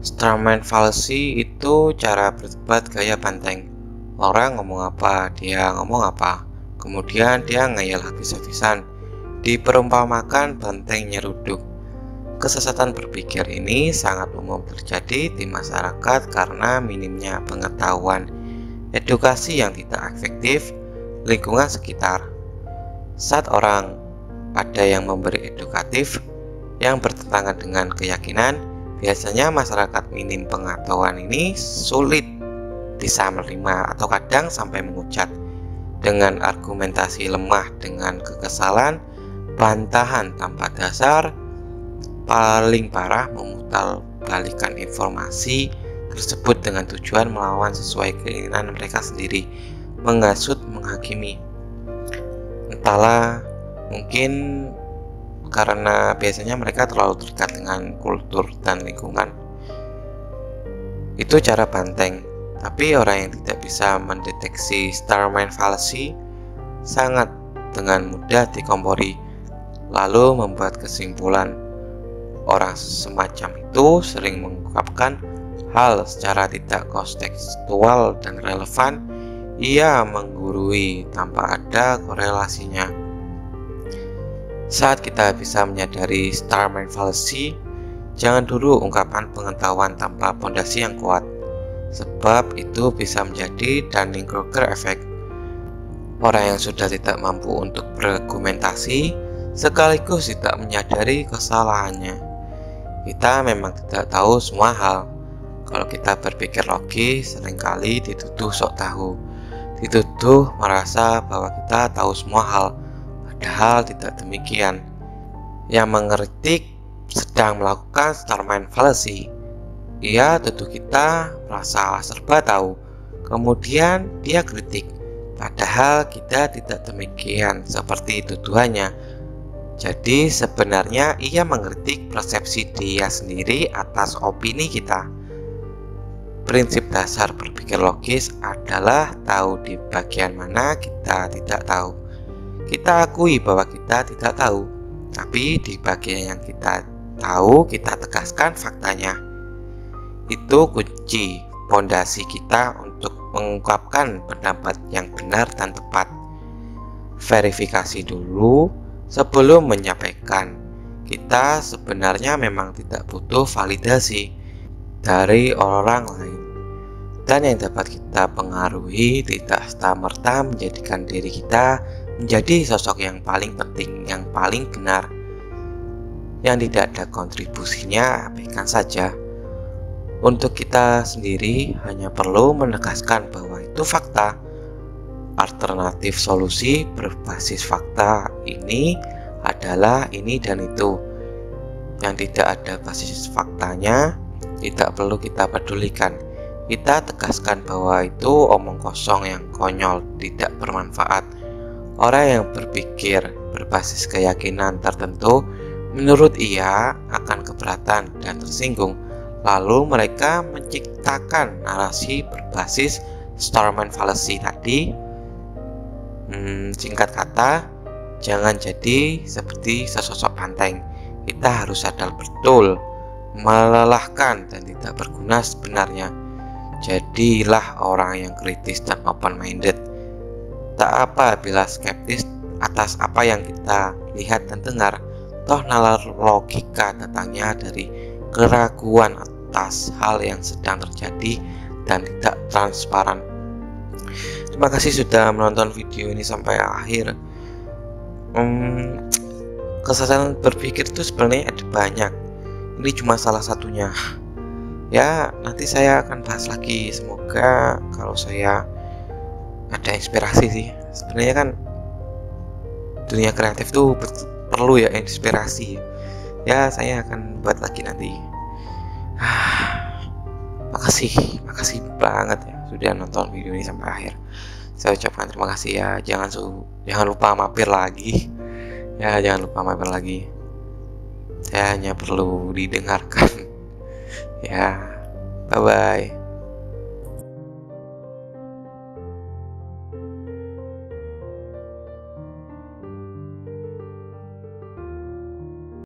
Starman fallacy itu cara berdebat gaya banteng. Orang ngomong apa, dia ngomong apa. Kemudian dia ngeyel habis-habisan. Diperumpamakan banteng nyeruduk. Kesesatan berpikir ini sangat umum terjadi di masyarakat karena minimnya pengetahuan, edukasi yang tidak efektif, lingkungan sekitar. Saat orang ada yang memberi edukatif yang bertentangan dengan keyakinan, biasanya masyarakat minim pengetahuan ini sulit bisa menerima atau kadang sampai mengucat. Dengan argumentasi lemah, dengan kekesalan, bantahan tanpa dasar, paling parah memutarbalikkan informasi tersebut dengan tujuan melawan sesuai keinginan mereka sendiri, menghasut, menghakimi. Entahlah, mungkin karena biasanya mereka terlalu dekat dengan kultur dan lingkungan. Itu cara banteng. Tapi orang yang tidak bisa mendeteksi Starman fallacy sangat dengan mudah dikompori, lalu membuat kesimpulan. Orang semacam itu sering mengungkapkan hal secara tidak kontekstual dan relevan. Ia menggurui tanpa ada korelasinya. Saat kita bisa menyadari Starman fallacy, jangan dulu ungkapan pengetahuan tanpa pondasi yang kuat, sebab itu bisa menjadi Dunning-Kruger effect. Orang yang sudah tidak mampu untuk berargumentasi sekaligus tidak menyadari kesalahannya. Kita memang tidak tahu semua hal. Kalau kita berpikir logis, seringkali dituduh sok tahu, dituduh merasa bahwa kita tahu semua hal, padahal tidak demikian. Yang mengkritik sedang melakukan Starman fallacy. Ia tuduh kita merasa serba tahu, kemudian dia kritik, padahal kita tidak demikian seperti tuduhannya. Jadi sebenarnya ia mengkritik persepsi dia sendiri atas opini kita. Prinsip dasar berpikir logis adalah tahu di bagian mana kita tidak tahu. Kita akui bahwa kita tidak tahu, tapi di bagian yang kita tahu kita tegaskan faktanya. Itu kunci pondasi kita untuk mengungkapkan pendapat yang benar dan tepat. Verifikasi dulu sebelum menyampaikan. Kita sebenarnya memang tidak butuh validasi dari orang lain, dan yang dapat kita pengaruhi tidak serta-merta menjadikan diri kita menjadi sosok yang paling penting, yang paling benar. Yang tidak ada kontribusinya, abaikan saja. Untuk kita sendiri hanya perlu menegaskan bahwa itu fakta. Alternatif solusi berbasis fakta ini adalah ini dan itu. Yang tidak ada basis faktanya tidak perlu kita pedulikan. Kita tegaskan bahwa itu omong kosong yang konyol, tidak bermanfaat. Orang yang berpikir berbasis keyakinan tertentu, menurut ia akan keberatan dan tersinggung. Lalu mereka menciptakan narasi berbasis Starman fallacy tadi. Singkat kata, jangan jadi seperti sesosok banteng. Kita harus sadar betul, melelahkan dan tidak berguna sebenarnya. Jadilah orang yang kritis dan open-minded. Tak apa bila skeptis atas apa yang kita lihat dan dengar. Toh nalar logika datangnya dari keraguan atas hal yang sedang terjadi dan tidak transparan. Terima kasih sudah menonton video ini sampai akhir. Kesesatan berpikir itu sebenarnya ada banyak. Ini cuma salah satunya. Ya, nanti saya akan bahas lagi. Semoga kalau saya ada inspirasi sih. Sebenarnya kan dunia kreatif tuh perlu ya inspirasi. Ya, saya akan buat lagi nanti. Makasih banget ya sudah nonton video ini sampai akhir. Saya ucapkan terima kasih ya. Jangan lupa mampir lagi. Ya, jangan lupa mampir lagi. Saya hanya perlu didengarkan. Ya, bye bye.